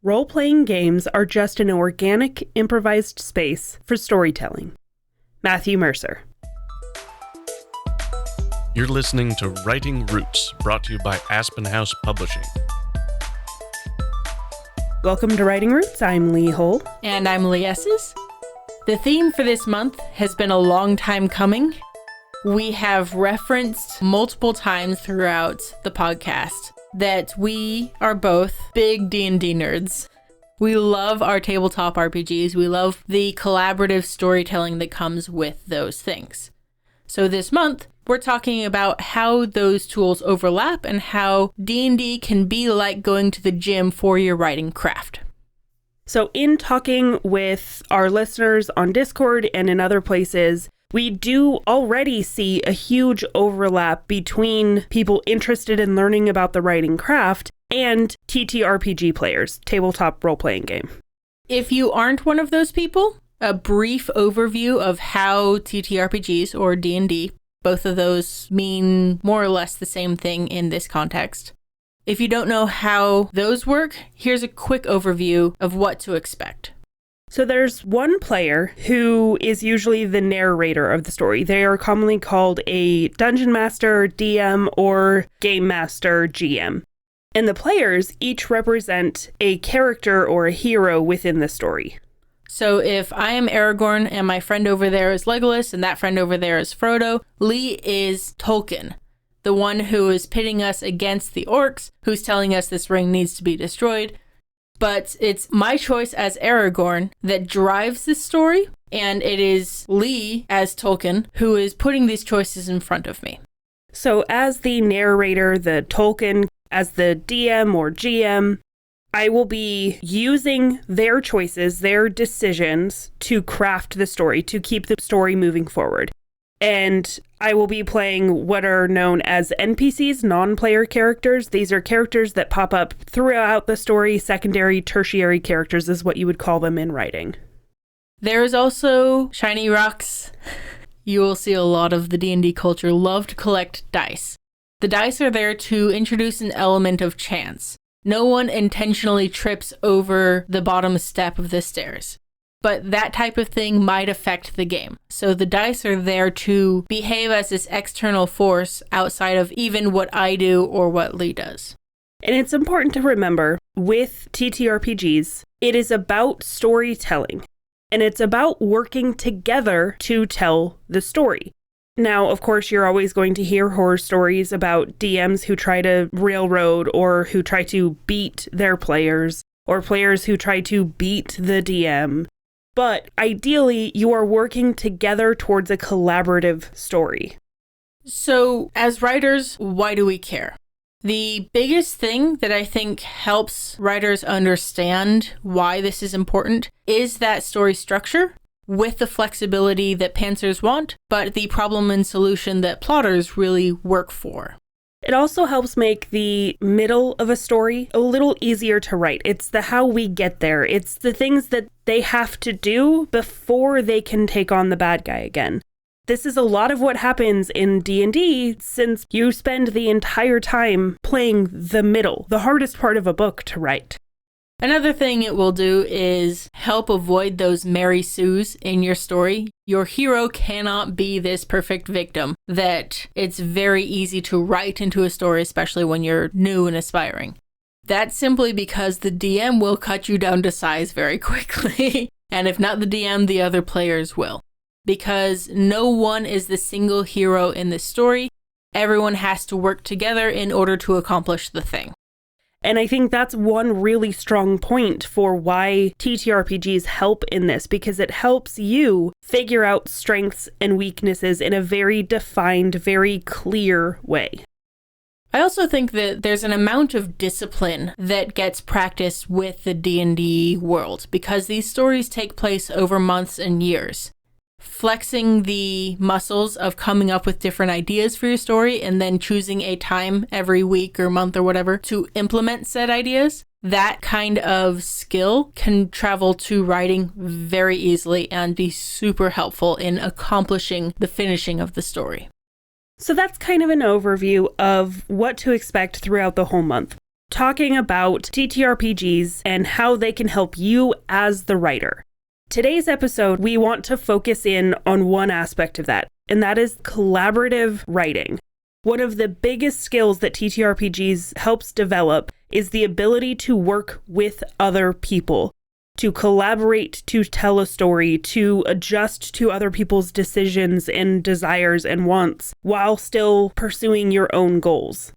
Role-playing games are just an organic, improvised space for storytelling. Matthew Mercer. You're listening to Writing Roots, brought to you by Aspen House Publishing. Welcome to Writing Roots. I'm Lee Hull. And I'm Lee Esses. The theme for this month has been a long time coming. We have referenced multiple times throughout the podcast that we are both big D&D nerds. We love our tabletop RPGs. We love the collaborative storytelling that comes with those things. So this month, we're talking about how those tools overlap and how D&D can be like going to the gym for your writing craft. So in talking with our listeners on Discord and in other places, we do already see a huge overlap between people interested in learning about the writing craft and TTRPG players, tabletop role-playing game. If you aren't one of those people, a brief overview of how TTRPGs or D&D, both of those mean more or less the same thing in this context. If you don't know how those work, here's a quick overview of what to expect. So there's one player who is usually the narrator of the story. They are commonly called a dungeon master, DM, or game master, GM. And the players each represent a character or a hero within the story. So if I am Aragorn and my friend over there is Legolas and that friend over there is Frodo, Lee is Tolkien, the one who is pitting us against the orcs, who's telling us this ring needs to be destroyed. But it's my choice as Aragorn that drives this story, and it is Lee as Tolkien who is putting these choices in front of me. So as the narrator, the Tolkien, as the DM or GM, I will be using their choices, their decisions to craft the story, to keep the story moving forward. And I will be playing what are known as NPCs, non-player characters. These are characters that pop up throughout the story. Secondary, tertiary characters is what you would call them in writing. There is also shiny rocks. You will see a lot of the D&D culture love to collect dice. The dice are there to introduce an element of chance. No one intentionally trips over the bottom step of the stairs. But that type of thing might affect the game. So the dice are there to behave as this external force outside of even what I do or what Lee does. And it's important to remember, with TTRPGs, it is about storytelling. And it's about working together to tell the story. Now, of course, you're always going to hear horror stories about DMs who try to railroad or who try to beat their players, or players who try to beat the DM. But ideally, you are working together towards a collaborative story. So, as writers, why do we care? The biggest thing that I think helps writers understand why this is important is that story structure with the flexibility that pantsers want, but the problem and solution that plotters really work for. It also helps make the middle of a story a little easier to write. It's the how we get there. It's the things that they have to do before they can take on the bad guy again. This is a lot of what happens in D&D since you spend the entire time playing the middle, the hardest part of a book to write. Another thing it will do is help avoid those Mary Sues in your story. Your hero cannot be this perfect victim that it's very easy to write into a story, especially when you're new and aspiring. That's simply because the DM will cut you down to size very quickly. And if not the DM, the other players will. Because no one is the single hero in this story. Everyone has to work together in order to accomplish the thing. And I think that's one really strong point for why TTRPGs help in this, because it helps you figure out strengths and weaknesses in a very defined, very clear way. I also think that there's an amount of discipline that gets practiced with the D&D world, because these stories take place over months and years. Flexing the muscles of coming up with different ideas for your story and then choosing a time every week or month or whatever to implement said ideas, that kind of skill can travel to writing very easily and be super helpful in accomplishing the finishing of the story. So that's kind of an overview of what to expect throughout the whole month. talking about TTRPGs and how they can help you as the writer. Today's episode, we want to focus in on one aspect of that, and that is collaborative writing. One of the biggest skills that TTRPGs helps develop is the ability to work with other people, to collaborate, to tell a story, to adjust to other people's decisions and desires and wants while still pursuing your own goals.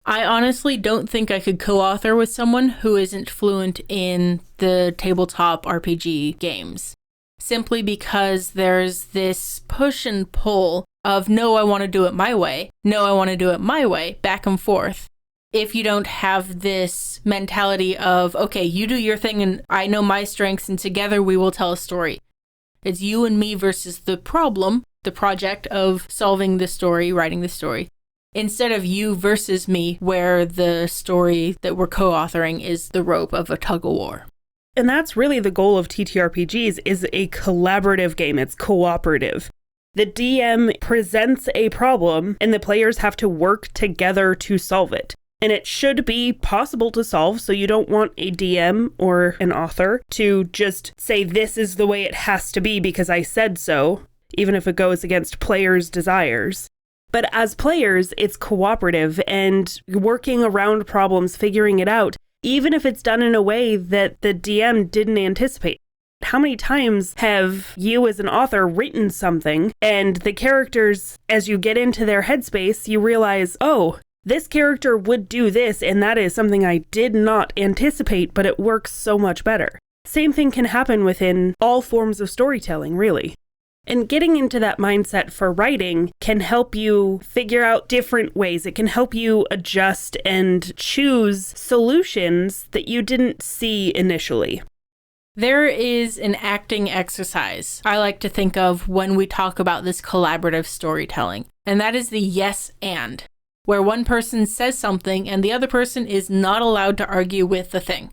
I honestly don't think I could co-author with someone who isn't fluent in the tabletop RPG games, simply because there's this push and pull of, no, I want to do it my way, no, I want to do it my way, back and forth. If you don't have this mentality of, okay, you do your thing and I know my strengths and together we will tell a story. It's you and me versus the problem, the project of solving the story, writing the story, instead of you versus me, where the story that we're co-authoring is the rope of a tug-of-war. And that's really the goal of TTRPGs, is a collaborative game. It's cooperative. The DM presents a problem and the players have to work together to solve it. And it should be possible to solve, so you don't want a DM or an author to just say this is the way it has to be because I said so, even if it goes against players' desires. But as players, it's cooperative and working around problems, figuring it out, even if it's done in a way that the DM didn't anticipate. How many times have you as an author written something and the characters, as you get into their headspace, you realize, oh, this character would do this, and that is something I did not anticipate, but it works so much better. Same thing can happen within all forms of storytelling, really. And getting into that mindset for writing can help you figure out different ways. It can help you adjust and choose solutions that you didn't see initially. There is an acting exercise I like to think of when we talk about this collaborative storytelling, and that is the yes and, where one person says something and the other person is not allowed to argue with the thing.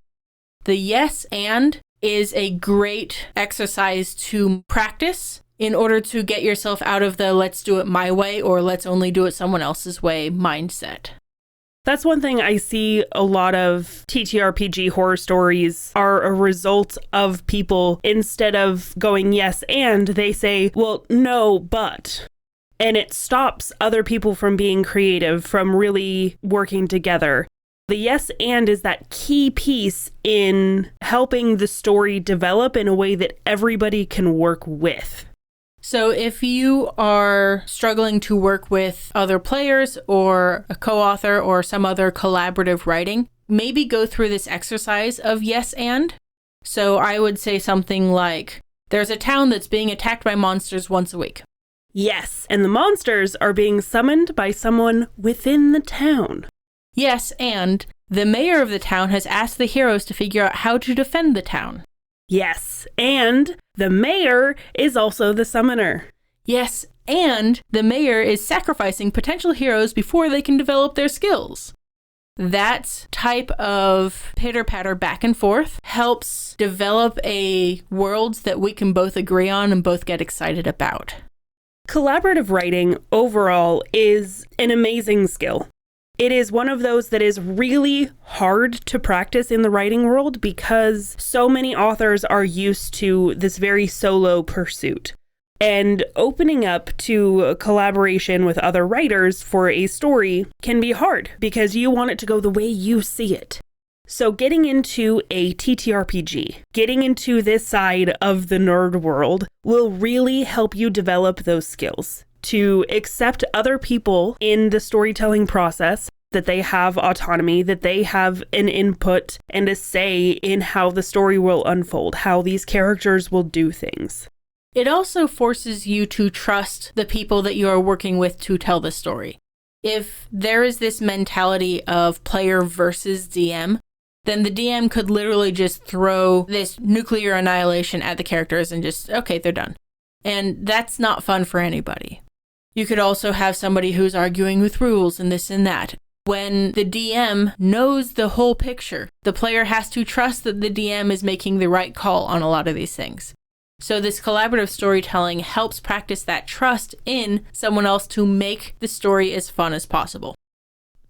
The yes and is a great exercise to practice in order to get yourself out of the let's do it my way or let's only do it someone else's way mindset. That's one thing I see a lot of TTRPG horror stories are a result of people, instead of going yes and, they say, well, no, but. And it stops other people from being creative, from really working together. The yes and is that key piece in helping the story develop in a way that everybody can work with. So if you are struggling to work with other players or a co-author or some other collaborative writing, maybe go through this exercise of yes and. So I would say something like, there's a town that's being attacked by monsters once a week. Yes, and the monsters are being summoned by someone within the town. Yes, and the mayor of the town has asked the heroes to figure out how to defend the town. Yes, and the mayor is also the summoner. Yes, and the mayor is sacrificing potential heroes before they can develop their skills. That type of pitter-patter back and forth helps develop a world that we can both agree on and both get excited about. Collaborative writing overall is an amazing skill. It is one of those that is really hard to practice in the writing world because so many authors are used to this very solo pursuit. And opening up to a collaboration with other writers for a story can be hard because you want it to go the way you see it. So getting into a TTRPG, getting into this side of the nerd world will really help you develop those skills to accept other people in the storytelling process, that they have autonomy, that they have an input and a say in how the story will unfold, how these characters will do things. It also forces you to trust the people that you are working with to tell the story. If there is this mentality of player versus DM, then the DM could literally just throw this nuclear annihilation at the characters and just, okay, they're done. And that's not fun for anybody. You could also have somebody who's arguing with rules and this and that. When the DM knows the whole picture, the player has to trust that the DM is making the right call on a lot of these things. So this collaborative storytelling helps practice that trust in someone else to make the story as fun as possible.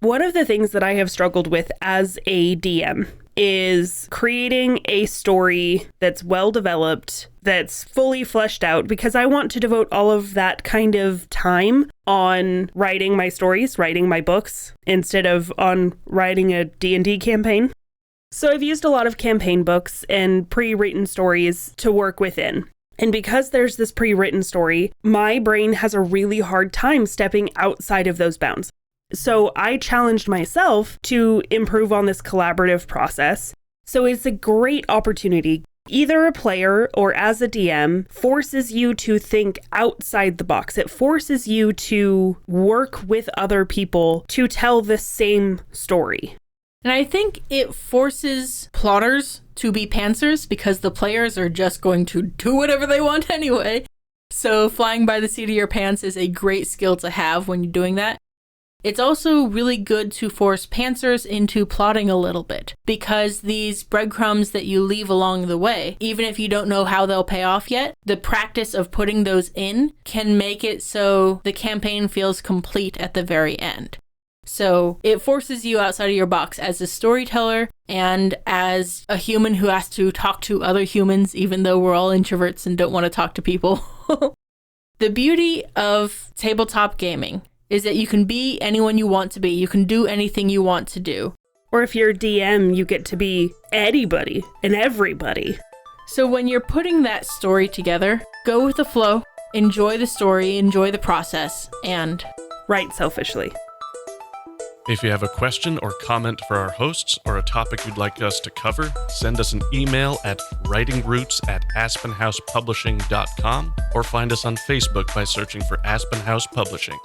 One of the things that I have struggled with as a DM is creating a story that's well developed, that's fully fleshed out, because I want to devote all of that kind of time on writing my stories, writing my books, instead of on writing a D&D campaign. So I've used a lot of campaign books and pre-written stories to work within. And because there's this pre-written story, my brain has a really hard time stepping outside of those bounds. So I challenged myself to improve on this collaborative process. So it's a great opportunity. Either a player or as a DM forces you to think outside the box. It forces you to work with other people to tell the same story. And I think it forces plotters to be pantsers because the players are just going to do whatever they want anyway. So flying by the seat of your pants is a great skill to have when you're doing that. It's also really good to force pantsers into plotting a little bit because these breadcrumbs that you leave along the way, even if you don't know how they'll pay off yet, the practice of putting those in can make it so the campaign feels complete at the very end. So it forces you outside of your box as a storyteller and as a human who has to talk to other humans, even though we're all introverts and don't want to talk to people. The beauty of tabletop gaming is that you can be anyone you want to be. You can do anything you want to do. Or if you're DM, you get to be anybody and everybody. So when you're putting that story together, go with the flow, enjoy the story, enjoy the process, and write selfishly. If you have a question or comment for our hosts or a topic you'd like us to cover, send us an email at writingroots@aspenhousepublishing.com or find us on Facebook by searching for Aspen House Publishing.